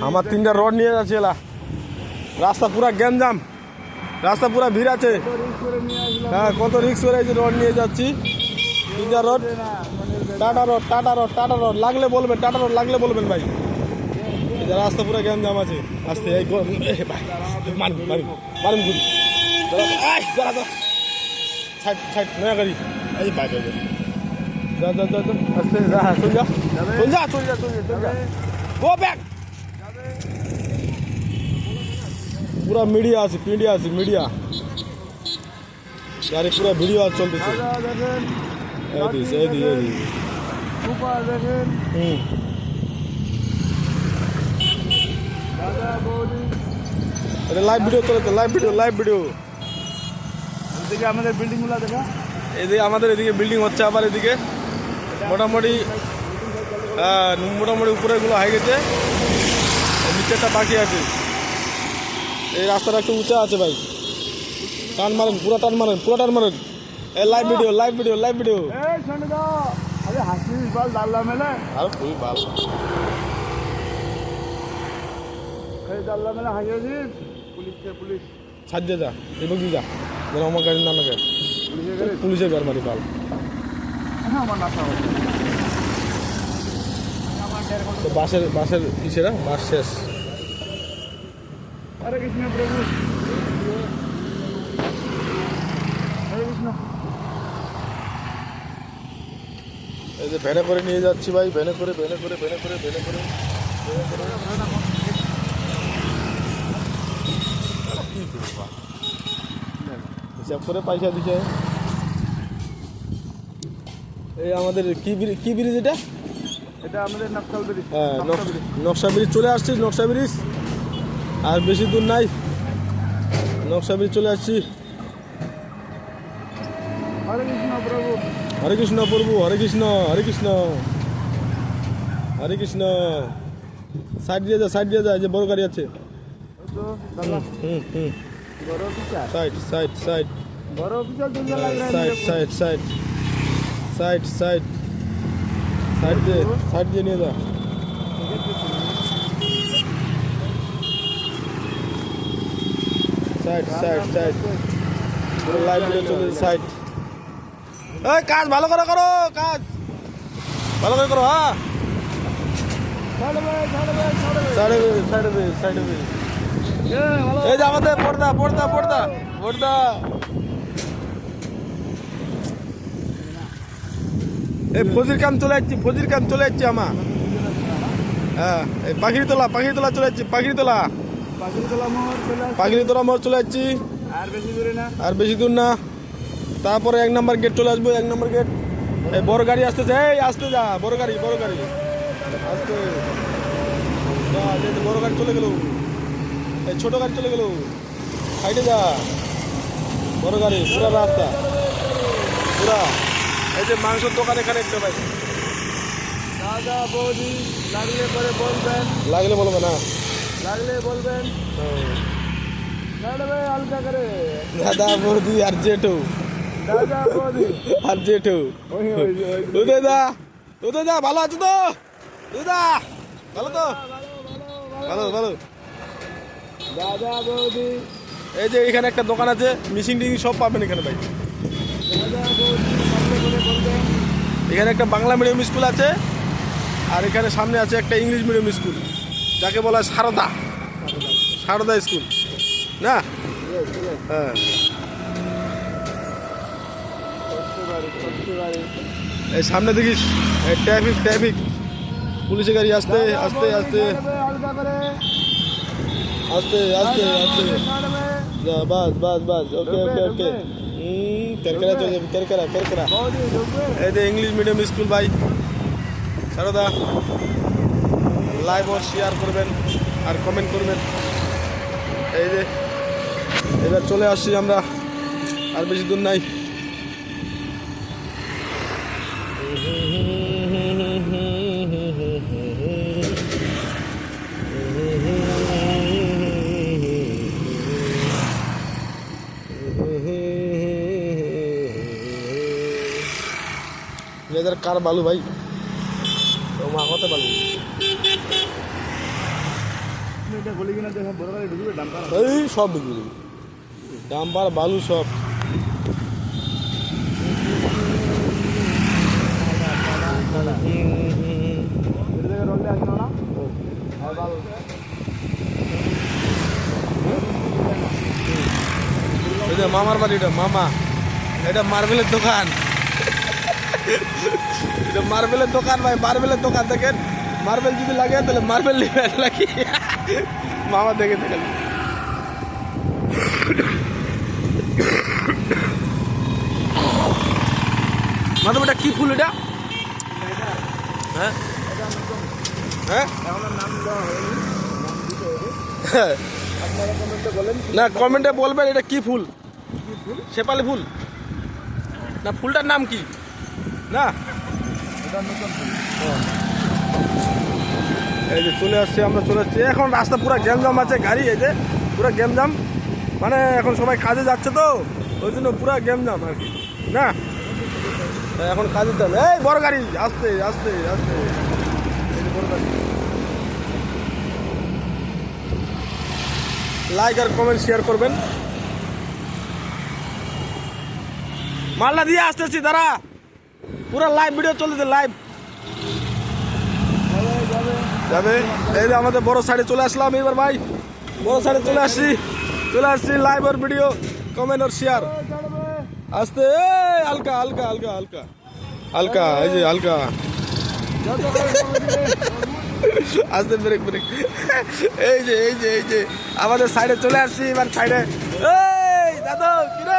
আমার 3টা রড নিয়ে যাচ্ছে এলা। রাস্তা পুরা গ্যাঞ্জাম, রাস্তা পুরা ভিড় আছে। হ্যাঁ, কত রিক্স করে এই যে রড নিয়ে যাচ্ছি। 3টা rod, tata rod, tata rod, tata rod লাগলে বলবেন, টাটা রড লাগলে বলবেন ভাই। এই যে রাস্তা পুরা গ্যাঞ্জাম আছে। আসতে এই মারুন মারুন মারুন গুলি। ছাইট ছাইট নয়া গাড়ি। এই ভাই ভাই যা যা যা আসতে যা, চল যা চল যা চল যা চল যা চল যা, গো ব্যাক। পুরা মিডিয়া আছে, মিডিয়া আছে, মিডিয়া গাড়ি পুরা ভিডিও আর চলতেছে। লাইভ ভিডিও চলেছে, লাইভ ভিডিও, লাইভ ভিডিও। এদিকে আমাদের বিল্ডিং গুলা দেখা, এদিকে আমাদের এদিকে বিল্ডিং হচ্ছে, আবার এদিকে মোটামুটি মোটামুটি উপরের গুলো হয়ে গেছে, নিচেরটা বাকি আছে। এই রাস্তাটা একটু উঁচা আছে ভাই। টান মারেন, পুরো টান মারেন, পুরো টান মারেন। এই live video, live video, live video. এই শুনে দাও, আরে হাসিস বল দাল্লা মেলে, আর খুবই ভালো। এই দাল্লা মেলে হাসিস, পুলিশ পুলিশ ছাড় যা, এবার কি যা, যেন আমার গাড়ি না লাগে। পুলিশের গাড়ি মারি পাল। হ্যাঁ, আমার নাচা হবে। বাসের বাসের কিসেরা বাস শেষ। হরে কৃষ্ণ প্রভু, হরে কৃষ্ণ। এই যে ভ্যানে করে নিয়ে যাচ্ছি ভাই, ভ্যানে করে ভ্যানে করে ভ্যানে করে ভ্যানে করে হিসাব করে পয়সা দিচ্ছে। এই আমাদের কি ব্রিজ এটা? এটা আমাদের নকশাল ব্রিজ। হ্যাঁ, নকশা ব্রিজ চলে আসছি, নকশা ব্রিজ আর বেশি দূর নাই, নকশা ব্রিজ চলে আসছি। হরে কৃষ্ণ প্রভু, হরে কৃষ্ণ প্রভু, হরে কৃষ্ণ, হরে কৃষ্ণ, হরে কৃষ্ণ। সাইড দিয়ে যা, সাইড দিয়ে যা, যে বড় গাড়ি আছে। বড় অফিসার, সাইড সাইড সাইড বড় অফিসার দুনিয়া লাগ रहा है। Side side side side side side দিয়ে, সাইড দিয়ে নিয়ে যা। Side side side live video চলছে। সাইড এই কাজ ভালো করে করো, কাজ ভালো করে করো। হ্যাঁ, সাইডে সাইডে সাইডে। এই যে আমাদের পর্দা পর্দা পর্দা পর্দা। এই ফজির কাম চলে যাচ্ছি, ফজির কাম চলে যাচ্ছি আমার। হ্যাঁ, এই পাখির তোলা, পাখির তোলা চলে যাচ্ছি, পাখির তোলা, পাখির তোলা মোড় চলে যাচ্ছি। আর বেশি দূরে না, আর বেশি দূর না। তারপরে 1 নম্বর গেট চলে আসবো, 1 নম্বর গেট। এই বড় গাড়ি আসতেছে, এই আসতে যা, বড় গাড়ি, বড় গাড়ি আসতে যা। বড় গাড়ি চলে গেল, এই ছোট গাড়ি চলে গেল, সাইডে যা। বড় গাড়ি পুরা রাস্তা পুরা। এই যে মাংসের দোকান এখানে একটা ভাই। দাদা বৌদি লাগলে পরে বলবেন, লাগলে বলবে না, লাগলে বলবেন। দাদা ভাই হালকা করে, দাদা বৌদি আর জেঠু, দাদা বৌদি আর জেঠু। উদয় দা, উদয় দা ভালো আছো তো? উদয় দা ভালো তো? ভালো ভালো। দাদা বৌদি, এই যে এখানে একটা দোকান আছে, মিশিং টিং সব পাবেন এখানে ভাই। দাদা বৌদি লাগলে পরে বলবেন। এখানে একটা বাংলা মিডিয়াম স্কুল আছে, আর এখানে সামনে আছে একটা ইংলিশ মিডিয়াম স্কুল, যাকে বলা হয় সারদা, সারদা স্কুল না? হ্যাঁ, এই সামনে দেখিস ট্রাফিক, ট্রাফিক, পুলিশের গাড়ি আসতে আসতে আসতে হালকা করে, আস্তে আস্তে আস্তে যা। বাস বাস বাস, ওকে ওকে ওকে। কেরকেরা চলে যাবে, কেরকেরা কেরকেরা। বৌদি ঢুকবে। এই যে ইংলিশ মিডিয়াম স্কুল ভাই সারদা। লাইভ ও শেয়ার করবেন আর কমেন্ট করবেন। এই যে এবার চলে আসছি আমরা, আর বেশি দূর নাই। কার বালু ভাই, ও মা হতে বালু। গাড়িটা গলি কিনা দেখে বড় গাড়ি ঢুকবে ডাম্পার এই সব ঢুকবে ডাম্পার বালু সব রোডে আসলো না আর ভালো এই যে মামার বাড়ি, এটা মামা, এটা মার্বেলের দোকান, এটা মার্বেলের দোকান ভাই, মার্বেলের দোকান দেখেন, মার্বেল যদি লাগে তাহলে মার্বেল নেবেন নাকি মামা দেখে দেখেন। মাধব এটা কি ফুল এটা? হ্যাঁ হ্যাঁ এখনো নাম দেওয়া হয়নি, নাম দিতে হবে। হ্যাঁ আপনারা কমেন্টে বলেন না, কমেন্টে বলবেন এটা কি ফুল, কি ফুল। শেপালি ফুল না, ফুলটার নাম কি না? এটা নতুন ফুল। এই যে চলে আসছি, আমরা চলে আসছি এখন, রাস্তা পুরো গ্যাঞ্জাম আছে, গাড়ি এই যে পুরো গ্যাঞ্জাম, মানে এখন সবাই কাজে যাচ্ছে তো ওই জন্য পুরো গ্যাঞ্জাম আর কি না। এখন কাজের জন্য এই বড় গাড়ি, আস্তে আস্তে আস্তে, এই যে বড় গাড়ি। লাইক আর কমেন্ট শেয়ার করবেন। মালটা দিয়ে আসতেছি, দাঁড়া, পুরো লাইভ ভিডিও চলতেছে, লাইভ যাবে। এই যে আমাদের বড় সাইডে চলে আসলাম এবার ভাই, বড় সাইডে চলে আসছি লাইভ আর ভিডিও, কমেন্ট আর শেয়ার। আস্তে এই হালকা হালকা হালকা হালকা হালকা, এই যে হালকা আস্তে, ব্রেক ব্রেক, এই যে আমাদের সাইডে চলে আসছি এবার, সাইডে এই দাদা কিরে